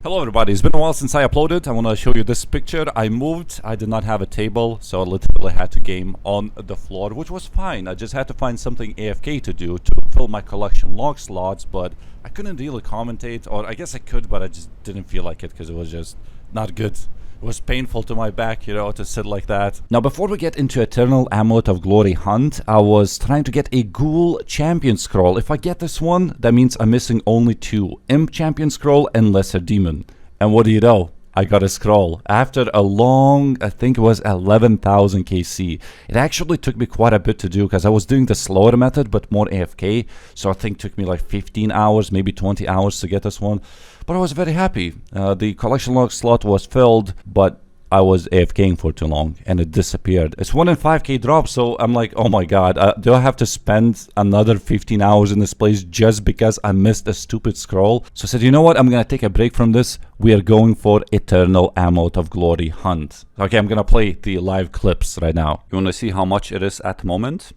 Hello everybody, it's been a while since I uploaded. I want to show you this picture. I moved, I did not have a table, so I literally had to game on the floor, which was fine. I just had to find something AFK to do to fill my collection log slots, but I couldn't really commentate, or I guess I could, but I just didn't feel like it because it was just not good. It was painful to my back, to sit like that. Now, before we get into Eternal Amulet of Glory hunt, I was trying to get a Ghoul Champion Scroll. If I get this one, that means I'm missing only two. Imp Champion Scroll and Lesser Demon. And what do you know? I got a scroll. After a long, I think it was 11,000 KC. It actually took me quite a bit to do because I was doing the slower method, but more AFK. So I think it took me like 15 hours, maybe 20 hours to get this one. But I was very happy. The collection log slot was filled, but I was AFKing for too long and it disappeared. It's 1 in 5k drop, so I'm like, oh my god, do I have to spend another 15 hours in this place just because I missed a stupid scroll? So I said, you know what, I'm gonna take a break from this. We are going for Eternal Amulet of Glory hunt. Okay, I'm gonna play the live clips right now. You wanna see how much it is at the moment?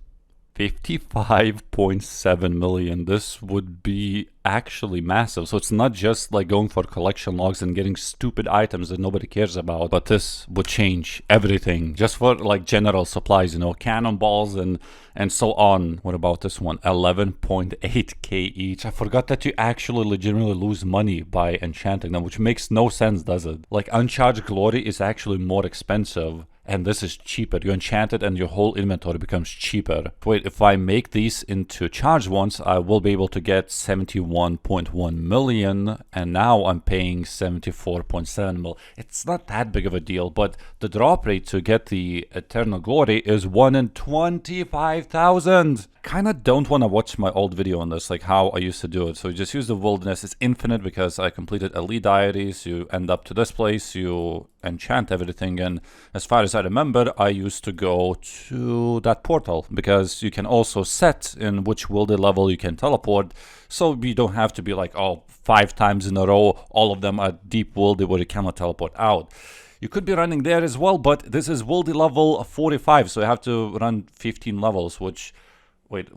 55.7 million. This would be actually massive. So it's not just like going for collection logs and getting stupid items that nobody cares about, but this would change everything just for like general supplies, cannonballs and so on. What about this one? 11.8k each. I forgot that you actually legitimately lose money by enchanting them, which makes no sense, does it? Like uncharged glory is actually more expensive and this is cheaper. You enchant it and your whole inventory becomes cheaper. Wait, if I make these into charged ones, I will be able to get 71.1 million, and now I'm paying 74.7 mil. It's not that big of a deal, but the drop rate to get the Eternal Glory is 1 in 25,000. Kinda don't want to watch my old video on this, like how I used to do it. So you just use the wilderness. It's infinite because I completed elite diaries. You end up to this place, you enchant everything, and as far as I remember, I used to go to that portal because you can also set in which wildy level you can teleport, so you don't have to be like, oh, 5 times in a row, all of them are deep wildy where you cannot teleport out. You could be running there as well, but this is wildy level 45, so you have to run 15 levels, which... Wait,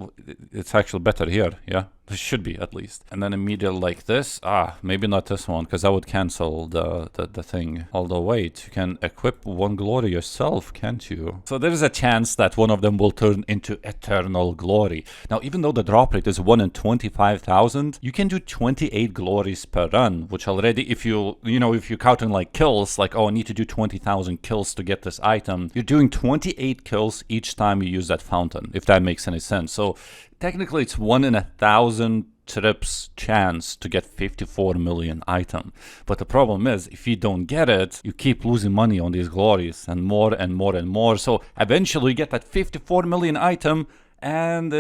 it's actually better here, yeah? This should be, at least. And then immediately like this. Maybe not this one, because I would cancel the thing. Although, wait, you can equip one glory yourself, can't you? So there is a chance that one of them will turn into Eternal Glory. Now, even though the drop rate is 1 in 25,000, you can do 28 glories per run, which already, if you count in like kills, like, oh, I need to do 20,000 kills to get this item, you're doing 28 kills each time you use that fountain, if that makes any sense. So technically it's 1 in 1,000 trips chance to get 54 million item. But the problem is, if you don't get it, you keep losing money on these glories and more and more and more. So eventually you get that 54 million item and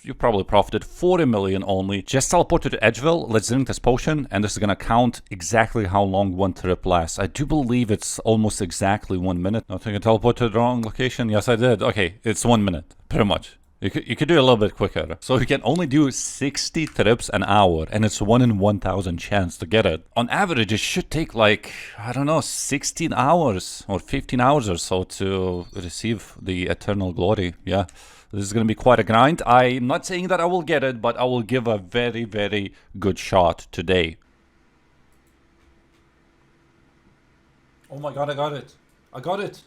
you probably profited 40 million only. Just teleport to Edgeville, let's drink this potion, and this is gonna count exactly how long one trip lasts. I do believe it's almost exactly 1 minute. I think I teleport to the wrong location. Yes, I did. Okay, it's 1 minute, pretty much. You could do a little bit quicker. So you can only do 60 trips an hour, and it's 1 in 1,000 chance to get it. On average, it should take like, I don't know, 16 hours or 15 hours or so to receive the Eternal Glory. Yeah, this is going to be quite a grind. I'm not saying that I will get it, but I will give a very, very good shot today. Oh my god, I got it. I got it.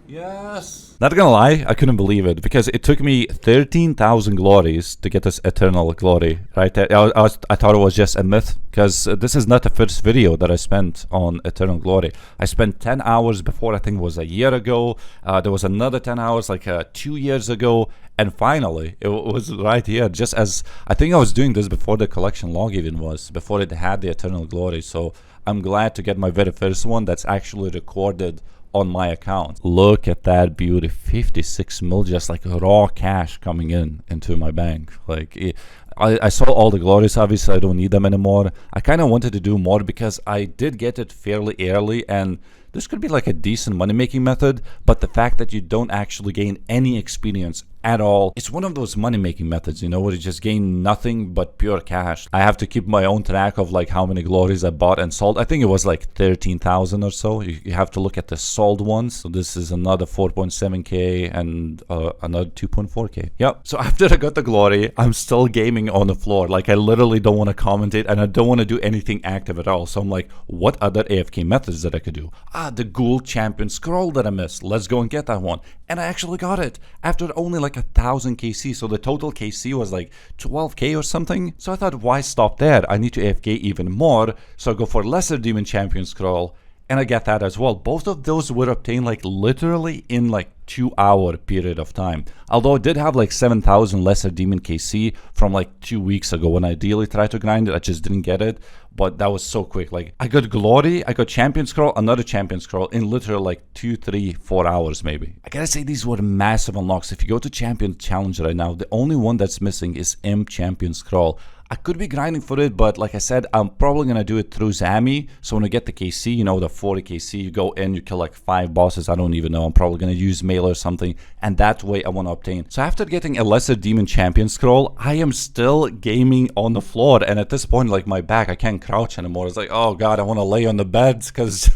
Yes. Not gonna lie, I couldn't believe it because it took me 13,000 glories to get this Eternal Glory, right? I thought it was just a myth because this is not the first video that I spent on Eternal Glory. I spent 10 hours before, I think it was a year ago. There was another 10 hours like 2 years ago. And finally, it was right here, just as I think I was doing this before the collection log even was, before it had the Eternal Glory. So I'm glad to get my very first one that's actually recorded on my account. Look at that beauty, 56 mil, just like raw cash coming into my bank. Like I saw all the glories, obviously I don't need them anymore. I kind of wanted to do more because I did get it fairly early, and this could be like a decent money making method, but the fact that you don't actually gain any experience at all. It's one of those money-making methods, you know, where you just gain nothing but pure cash. I have to keep my own track of like how many glories I bought and sold. I think it was like 13,000 or so. You have to look at the sold ones. So this is another 4.7k and another 2.4k. Yep. So after I got the glory, I'm still gaming on the floor. Like I literally don't want to commentate and I don't want to do anything active at all. So I'm like, what other AFK methods that I could do? The Ghoul Champion Scroll that I missed. Let's go and get that one. And I actually got it after only like 1,000 KC. So the total KC was like 12k or something. So I thought, why stop there? I need to AFK even more. So I go for Lesser Demon Champion Scroll. And I get that as well. Both of those were obtained like literally in like 2-hour period of time. Although I did have like 7,000 Lesser Demon KC from like 2 weeks ago when I ideally tried to grind it. I just didn't get it. But that was so quick. Like I got Glory, I got Champion Scroll, another Champion Scroll in literally like 2, 3, 4 hours maybe. I gotta say these were massive unlocks. If you go to Champion Challenge right now, the only one that's missing is M Champion Scroll. I could be grinding for it, but like I said, I'm probably going to do it through Zami. So when I get the KC, you know, the 40 KC, you go in, you kill like 5 bosses. I don't even know. I'm probably going to use mail or something. And that way I want to obtain. So after getting a Lesser Demon Champion Scroll, I am still gaming on the floor. And at this point, like my back, I can't crouch anymore. It's like, oh God, I want to lay on the bed because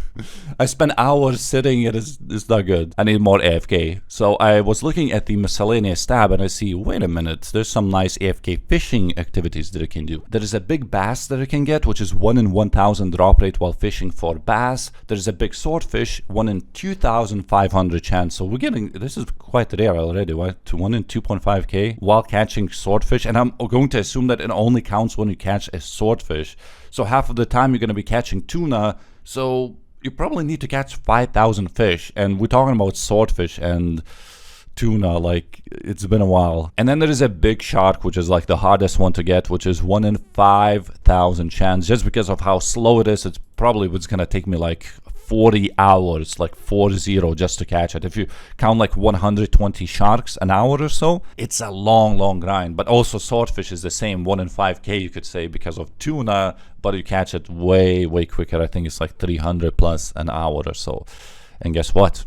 I spent hours sitting. It's not good. I need more AFK. So I was looking at the miscellaneous tab and I see, wait a minute, there's some nice AFK fishing activities that I can do. There is a big bass that I can get, which is 1 in 1,000 drop rate while fishing for bass. There is a big swordfish, 1 in 2,500 chance. So we're getting, this is quite rare already, right? To 1 in 2.5k while catching swordfish. And I'm going to assume that it only counts when you catch a swordfish. So half of the time you're going to be catching tuna. So you probably need to catch 5,000 fish. And we're talking about swordfish and tuna, like it's been a while. And then there is a big shark, which is like the hardest one to get, which is 1 in 5,000 chance. Just because of how slow it is, it's probably what's gonna take me like 40 hours, like 40 just to catch it. If you count like 120 sharks an hour or so, it's a long grind. But also swordfish is the same, 1 in 5k you could say, because of tuna, but you catch it way quicker. I think it's like 300 plus an hour or so. And guess what?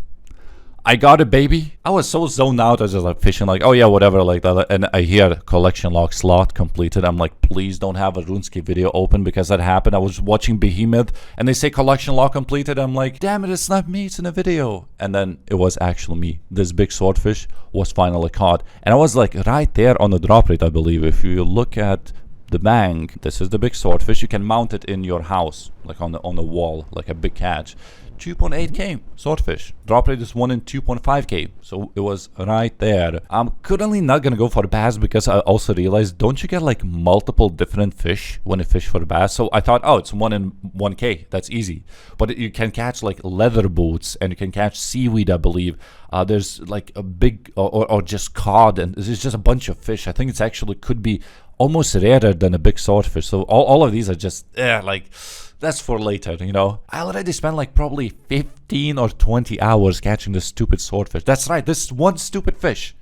I got it, baby. I was so zoned out. I was just like fishing, like, oh yeah, whatever, like that. And I hear collection log slot completed. I'm like, please don't have a RuneScape video open, because that happened. I was watching Behemoth and they say collection log completed. I'm like, damn it, it's not me, it's in a video. And then it was actually me. This big swordfish was finally caught. And I was like right there on the drop rate, I believe. If you look at the bank, this is the big swordfish. You can mount it in your house, like on the wall, like a big catch. 2.8k swordfish. Drop rate is 1 in 2.5k. So it was right there. I'm currently not gonna go for bass, because I also realized, don't you get like multiple different fish when you fish for bass? So I thought, oh, it's 1 in 1k. That's easy. But you can catch like leather boots, and you can catch seaweed, I believe. There's like a big or just cod, and there's just a bunch of fish. I think it's actually could be almost rarer than a big swordfish. So all of these are just like, that's for later, you know. I already spent like probably 15 or 20 hours catching this stupid swordfish. That's right, this one stupid fish.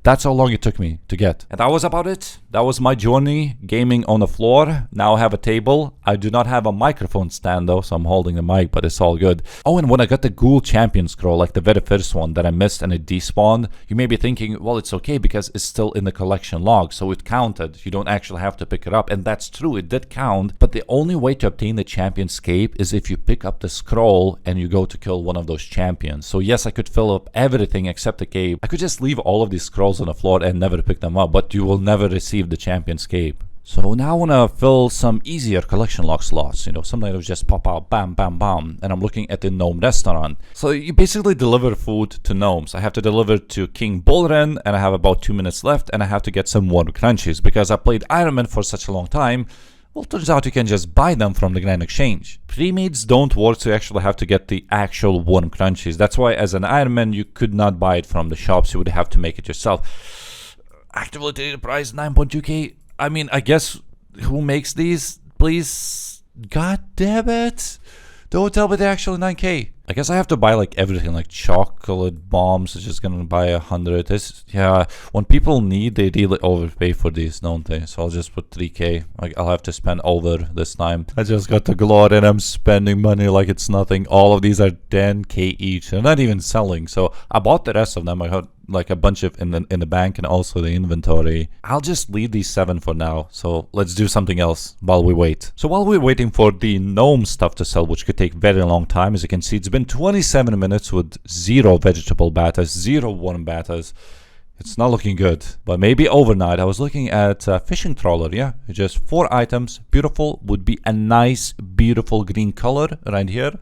That's how long it took me to get. And that was about it. That was my journey gaming on the floor. Now I have a table. I do not have a microphone stand though, so I'm holding the mic, but it's all good. Oh, and when I got the Ghoul Champion Scroll, like the very first one that I missed and it despawned, you may be thinking, well, it's okay because it's still in the collection log, so it counted. You don't actually have to pick it up. And that's true, it did count. But the only way to obtain the Champion's Cape is if you pick up the scroll and you go to kill one of those champions. So yes, I could fill up everything except the cape. I could just leave all of these scrolls on the floor and never pick them up, but you will never receive the Champion's Cape. So now I want to fill some easier collection log slots, you know, something that will just pop out, bam, bam, bam. And I'm looking at the gnome restaurant. So you basically deliver food to gnomes. I have to deliver to King Bullren, and I have about 2 minutes left, and I have to get some warm crunchies because I played Iron Man for such a long time. Well, turns out you can just buy them from the Grand Exchange. Pre-mades don't work, so you actually have to get the actual warm crunchies. That's why as an Iron Man, you could not buy it from the shops. You would have to make it yourself. Actively price 9.2k. I mean, I guess who makes these? Please. God damn it. Don't tell me they're actually 9k. I guess I have to buy like everything, like chocolate bombs. It's just gonna buy 100. Yeah, when people need, they really overpay for these, don't they? So I'll just put 3k. Like I'll have to spend over this time. I just got the Glock and I'm spending money like it's nothing. All of these are 10k each. They're not even selling. So I bought the rest of them. I got like a bunch of in the bank and also the inventory. I'll just leave these 7 for now. So let's do something else while we wait. So while we're waiting for the gnome stuff to sell, which could take very long time, as you can see, it's been 27 minutes with 0 vegetable batas, 0 warm batas. It's not looking good, but maybe overnight. I was looking at fishing trawler. Yeah, just 4 items. Beautiful, would be a nice, beautiful green color right here.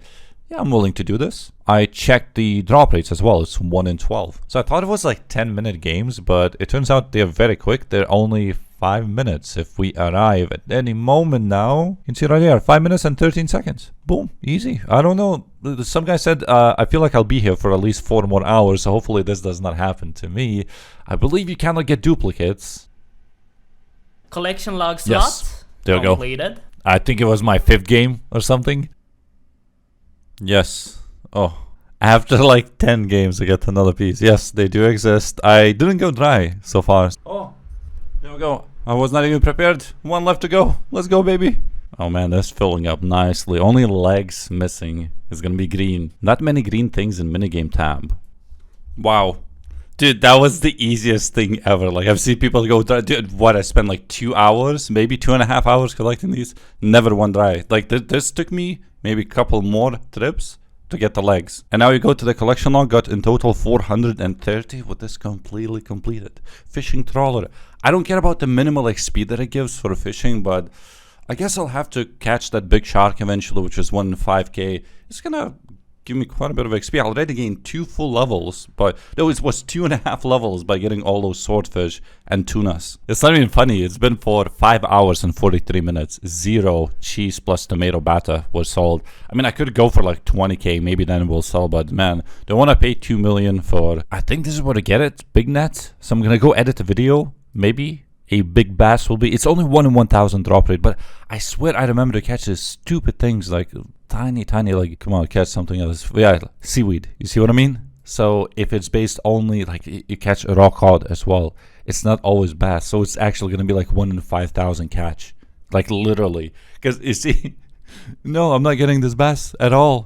Yeah, I'm willing to do this. I checked the drop rates as well. It's 1 in 12. So I thought it was like 10-minute games, but it turns out they're very quick. They're only 5 minutes. If we arrive at any moment now, you can see right here, 5 minutes and 13 seconds. Boom, easy. I don't know. Some guy said, I feel like I'll be here for at least 4 more hours. So hopefully this does not happen to me. I believe you cannot get duplicates. Collection log slot. Yes, there we go. Completed. I think it was my 5th game or something. Yes. Oh, after like 10 games, I get another piece. Yes, they do exist. I didn't go dry so far. Oh, there we go. I was not even prepared. 1 left to go. Let's go, baby. Oh man, that's filling up nicely. Only legs missing. It's gonna be green. Not many green things in minigame tab. Wow. Dude, that was the easiest thing ever. Like, I've seen people go dry. Dude, what? I spent like 2 hours, maybe 2.5 hours collecting these. Never one dry. Like, this took me maybe a couple more trips to get the legs. And now you go to the collection log, got in total 430 with this completely completed. Fishing trawler. I don't care about the minimal XP that it gives for fishing, but I guess I'll have to catch that big shark eventually, which is 1 in 5k. It's gonna give me quite a bit of XP. I already gained 2 full levels, but no, it was 2.5 levels by getting all those swordfish and tunas. It's not even funny. It's been for 5 hours and 43 minutes. 0 cheese plus tomato bata was sold. I mean, I could go for like 20k, maybe then it will sell, but man, don't want to pay 2 million for, I think this is where to get it, big net. So I'm gonna go edit the video, maybe. A big bass will be, it's only 1 in 1,000 drop rate, but I swear I remember to catch these stupid things like tiny, like, come on, catch something else. Yeah, seaweed. You see what I mean? So if it's based only, like, you catch a raw cod as well, it's not always bass. So it's actually going to be like 1 in 5,000 catch. Like, literally. Because, you see, no, I'm not getting this bass at all.